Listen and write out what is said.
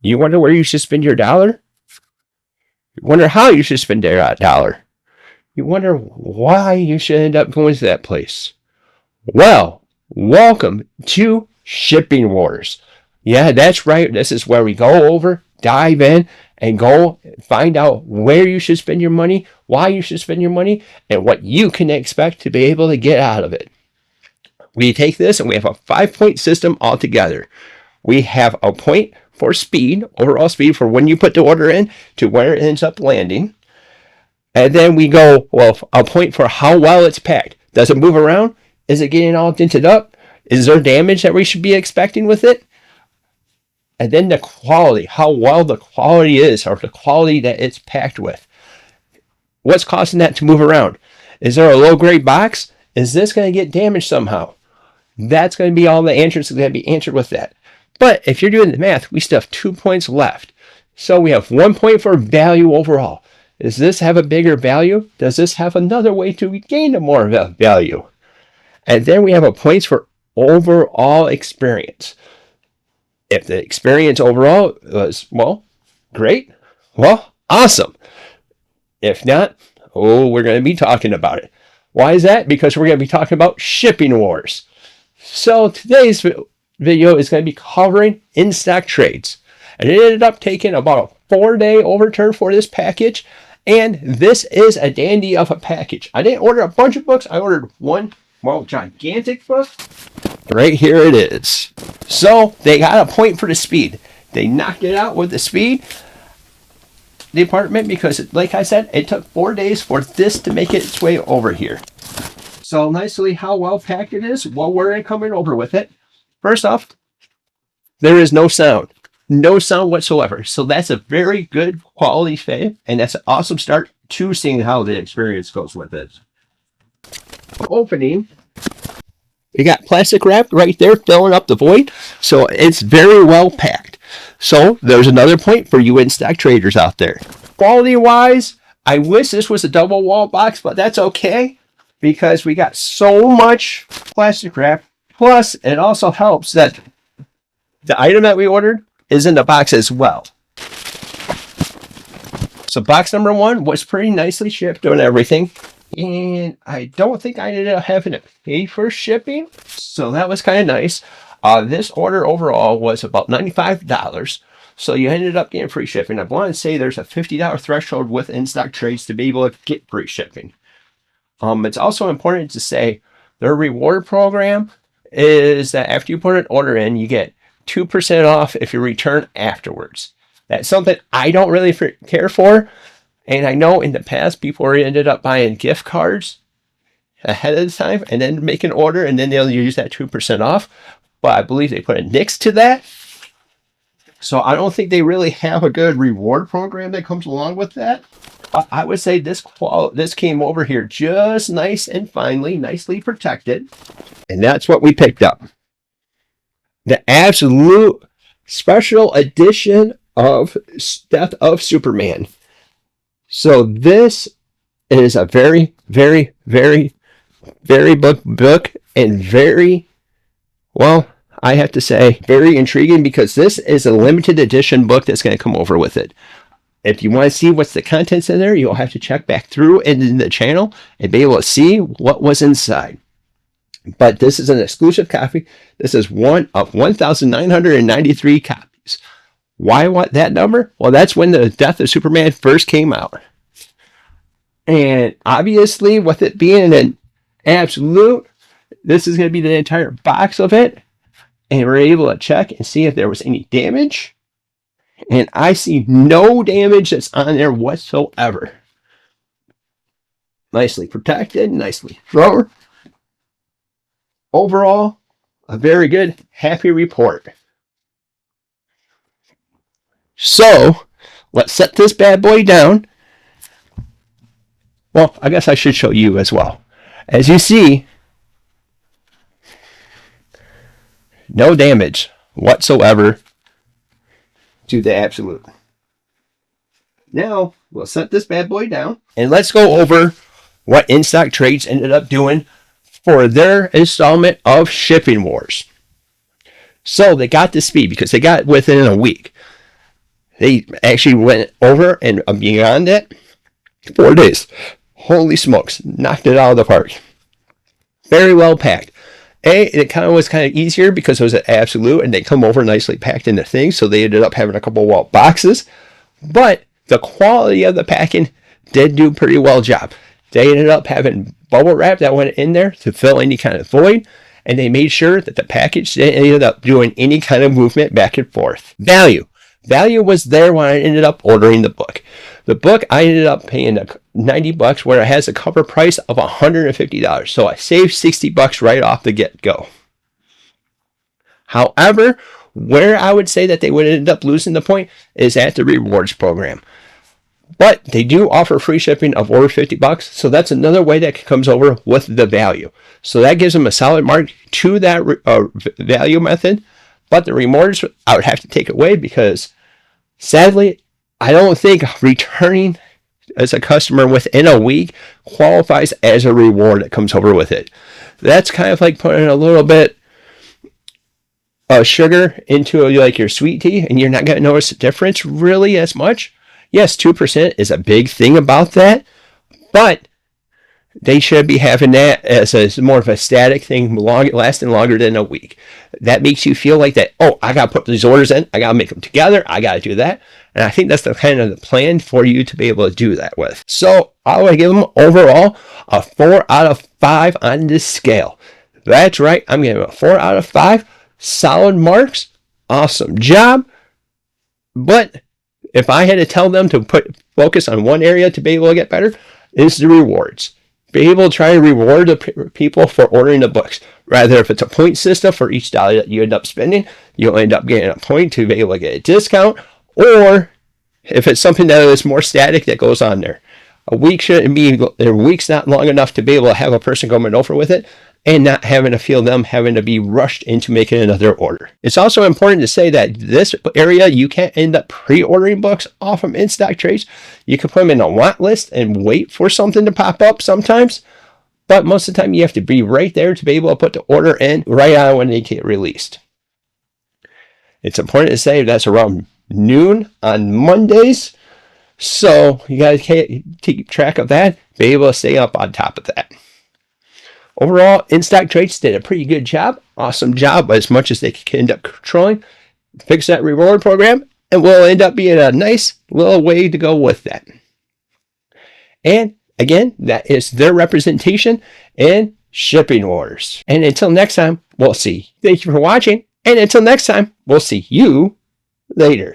You wonder where you should spend your dollar? You wonder how you should spend your dollar? You wonder why you should end up going to that place? Well, welcome to Shipping Wars. Yeah, that's right. This is where we go over, dive in, and go find out where you should spend your money, why you should spend your money, and what you can expect to be able to get out of it. We take this and we have a 5-point system altogether. We have a point for speed, overall speed for when you put the order in to where it ends up landing. And then we go, well, a point for how well it's packed. Does it move around? Is it getting all dented up? Is there damage that we should be expecting with it? And then the quality, how well the quality is, or the quality that it's packed with. What's causing that to move around? Is there a low-grade box? Is this going to get damaged somehow? That's going to be all the answers that going to be answered with that. But if you're doing the math, we still have 2 points left. So we have 1 point for value overall. Does this have a bigger value? Does this have another way to gain a more value? And then we have a points for overall experience. If the experience overall was, well, great, well, awesome. If not, we're going to be talking about it. Why is that? Because we're going to be talking about shipping wars. So today's video is going to be covering Instocktrades. And it ended up taking about a 4-day overturn for this package. And this is a dandy of a package. I didn't order a bunch of books. I ordered one, well, gigantic book. Right here it is. So they got a point for the speed. They knocked it out with the speed department because, like I said, it took 4 days for this to make its way over here. So nicely how well packed it is. Well, we're coming over with it. First off, there is no sound. No sound whatsoever. So that's a very good quality fade, and that's an awesome start to seeing how the experience goes with it. Opening, we got plastic wrap right there filling up the void, so it's very well packed. So there's another point for you in-stock traders out there. Quality wise, I wish this was a double wall box, but that's okay because we got so much plastic wrap. Plus, it also helps that the item that we ordered is in the box as well. So box number 1 was pretty nicely shipped and everything. And I don't think I ended up having to pay for shipping. So that was kind of nice. This order overall was about $95. So you ended up getting free shipping. I want to say there's a $50 threshold with Instocktrades to be able to get free shipping. It's also important to say their reward program is that after you put an order in, you get 2% off if you return afterwards. That's something I don't really care for. And I know in the past, people ended up buying gift cards ahead of the time and then make an order and then they'll use that 2% off. But I believe they put a nix to that. So I don't think they really have a good reward program that comes along with that. I would say this came over here just nice and finely, nicely protected. And that's what we picked up. The absolute special edition of Death of Superman. So this is a very, very, very, very book and very, well, I have to say, very intriguing because this is a limited edition book that's going to come over with it. If you want to see what's the contents in there, you'll have to check back through in the channel and be able to see what was inside. But this is an exclusive copy. This is one of 1,993 copies. Why want that number? Well, that's when the Death of Superman first came out. And obviously, with it being an absolute, this is going to be the entire box of it. And we're able to check and see if there was any damage. And I see no damage that's on there whatsoever. Nicely protected, nicely thrown. Overall, a very good, happy report. So, let's set this bad boy down. Well, I guess I should show you as well. As you see, no damage whatsoever to the absolute. Now, we'll set this bad boy down. And let's go over what Instocktrades ended up doing for their installment of Shipping Wars. So they got the speed because they got within a week. They actually went over and beyond it. 4 days. Holy smokes. Knocked it out of the park. Very well packed. It was kind of easier because it was an absolute and they come over nicely packed into things. So they ended up having a couple wall boxes. But the quality of the packing did do a pretty well job. They ended up having bubble wrap that went in there to fill any kind of void. And they made sure that the package didn't end up doing any kind of movement back and forth. Value. Value was there when I ended up ordering the book. The book, I ended up paying $90 where it has a cover price of $150. So I saved $60 right off the get-go. However, where I would say that they would end up losing the point is at the rewards program. But they do offer free shipping of over $50. So that's another way that comes over with the value. So that gives them a solid mark to that value method. But the rewards, I would have to take away because, sadly, I don't think returning as a customer within a week qualifies as a reward that comes over with it. That's kind of like putting a little bit of sugar into like your sweet tea, and you're not going to notice the difference really as much. Yes, 2% is a big thing about that, but they should be having that as more of a static thing, lasting longer than a week. That makes you feel like that, oh, I got to put these orders in. I got to make them together. I got to do that. And I think that's the kind of the plan for you to be able to do that with. So I would give them overall a 4 out of 5 on this scale. That's right. I'm giving them a 4 out of 5. Solid marks. Awesome job. But if I had to tell them to focus on one area to be able to get better, is the rewards. Be able to try and reward the people for ordering the books. Rather, if it's a point system for each dollar that you end up spending, you'll end up getting a point to be able to get a discount. Or if it's something that is more static that goes on there. A week's not long enough to be able to have a person coming over with it and not having to feel them having to be rushed into making another order. It's also important to say that this area, you can't end up pre-ordering books off of Instocktrades. You can put them in a want list and wait for something to pop up sometimes. But most of the time, you have to be right there to be able to put the order in right on when they get released. It's important to say that's around noon on Mondays. So you guys can keep track of that, be able to stay up on top of that. Overall, Instocktrades did a pretty good job. Awesome job, as much as they can end up controlling. Fix that reward program, and we'll end up being a nice little way to go with that. And again, that is their representation and shipping orders. And until next time, we'll see. Thank you for watching. And until next time, we'll see you later.